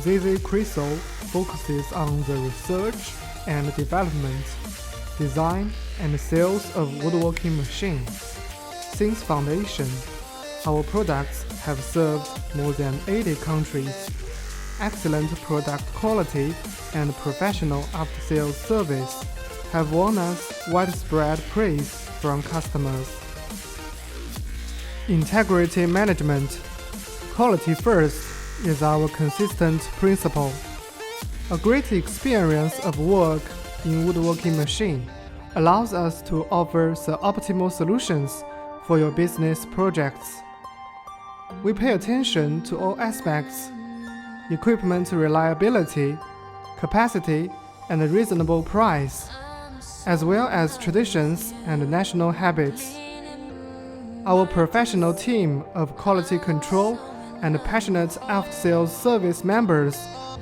ZZ Crystal focuses on the research and development, design and sales of woodworking machines. Since foundation, our products have served more than 80 countries. Excellent product quality and professional after-sales service have won us widespread praise from customers. Integrity management. Quality first is our consistent principle. A great experience of work in woodworking machine allows us to offer the optimal solutions for your business projects. We pay attention to all aspects: equipment reliability, capacity, and a reasonable price, as well as traditions and national habits. Our professional team of quality control and passionate after-sales service members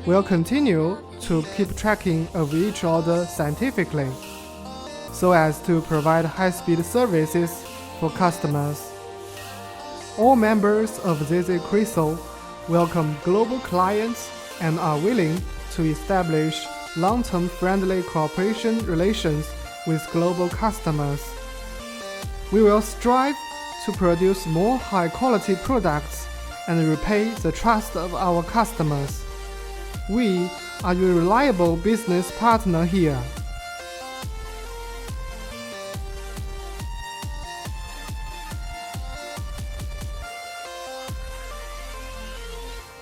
will continue to keep tracking of each order scientifically, so as to provide high-speed services for customers. All members of ZZ Crystal welcome global clients and are willing to establish long-term friendly cooperation relations with global customers. We will strive to produce more high-quality products and repay the trust of our customers. We are your reliable business partner here.